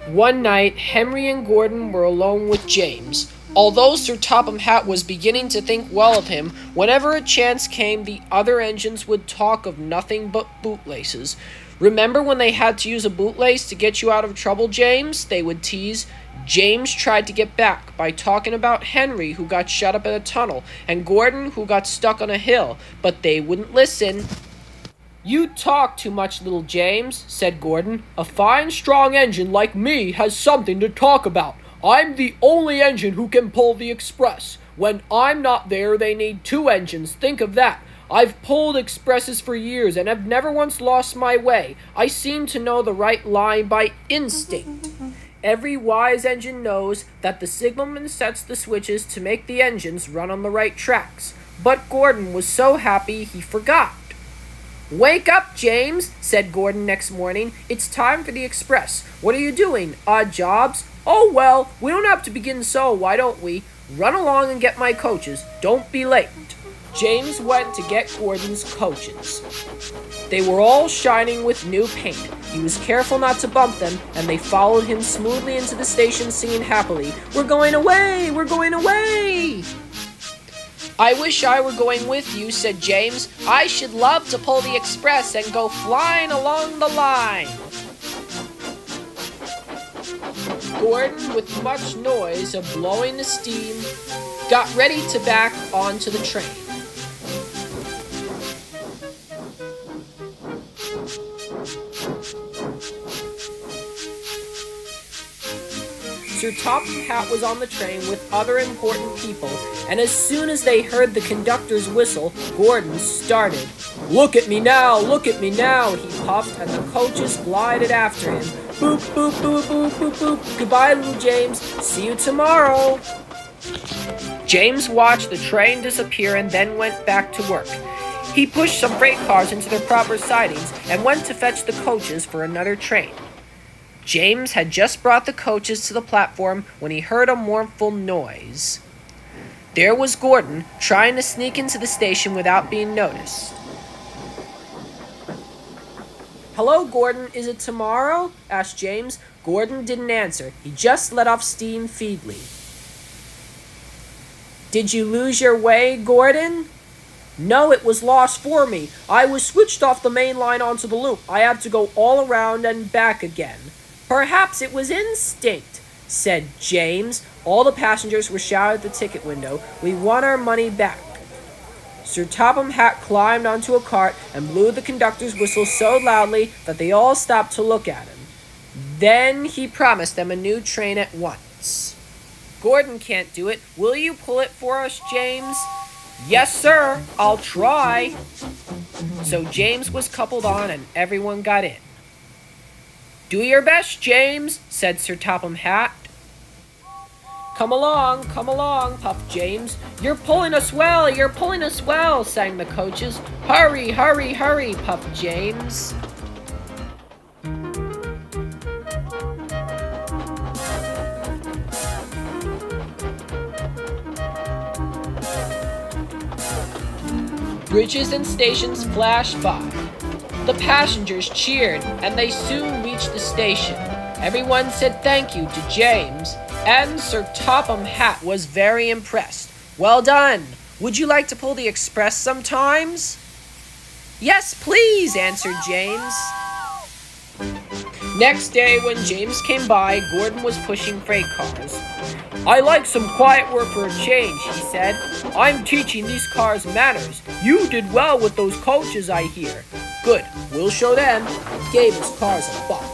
One night, Henry and Gordon were alone with James. Although Sir Topham Hatt was beginning to think well of him, whenever a chance came, the other engines would talk of nothing but bootlaces. Remember when they had to use a bootlace to get you out of trouble, James? They would tease. James tried to get back by talking about Henry, who got shut up in a tunnel, and Gordon, who got stuck on a hill, but they wouldn't listen. "You talk too much, little James," said Gordon. "A fine, strong engine like me has something to talk about. I'm the only engine who can pull the express. When I'm not there, they need two engines. Think of that. I've pulled expresses for years and have never once lost my way. I seem to know the right line by instinct. Every wise engine knows that the signalman sets the switches to make the engines run on the right tracks." But Gordon was so happy he forgot. "Wake up, James," said Gordon next morning. "It's time for the express. What are you doing? Odd jobs?" "Oh, well, we don't have to begin so, why don't we? Run along and get my coaches. Don't be late." James went to get Gordon's coaches. They were all shining with new paint. He was careful not to bump them, and they followed him smoothly into the station singing happily, "We're going away! We're going away!" "I wish I were going with you," said James. "I should love to pull the express and go flying along the line." Gordon, with much noise of blowing the steam, got ready to back onto the train. Sir Topham Hatt was on the train with other important people, and as soon as they heard the conductor's whistle, Gordon started. "Look at me now, look at me now," he puffed, and the coaches glided after him. "Boop, boop, boop, boop, boop, boop. Goodbye, little James. See you tomorrow." James watched the train disappear and then went back to work. He pushed some freight cars into their proper sidings and went to fetch the coaches for another train. James had just brought the coaches to the platform when he heard a mournful noise. There was Gordon, trying to sneak into the station without being noticed. "Hello, Gordon, is it tomorrow?" asked James. Gordon didn't answer. He just let off steam feebly. "Did you lose your way, Gordon?" "No, it was lost for me. I was switched off the main line onto the loop. I had to go all around and back again." "Perhaps it was instinct," said James. All the passengers were shouting at the ticket window, "We want our money back." Sir Topham Hatt climbed onto a cart and blew the conductor's whistle so loudly that they all stopped to look at him. Then he promised them a new train at once. "Gordon can't do it. Will you pull it for us, James?" "Yes, sir. I'll try." So James was coupled on and everyone got in. "Do your best, James," said Sir Topham Hatt. Come along, puffed James. You're pulling us well, sang the coaches. "Hurry, hurry, hurry," puffed James. Bridges and stations flashed by. The passengers cheered, and they soon reached the station. Everyone said thank you to James, and Sir Topham Hatt was very impressed. "Well done. Would you like to pull the express sometimes?" "Yes, please," answered James. Next day, when James came by, Gordon was pushing freight cars. "I like some quiet work for a change," he said. "I'm teaching these cars manners. You did well with those coaches, I hear." "Good, we'll show them." He gave his cars a bump.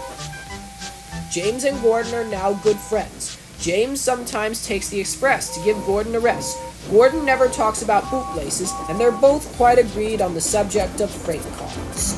James and Gordon are now good friends. James sometimes takes the express to give Gordon a rest. Gordon never talks about bootlaces, and they're both quite agreed on the subject of freight cars.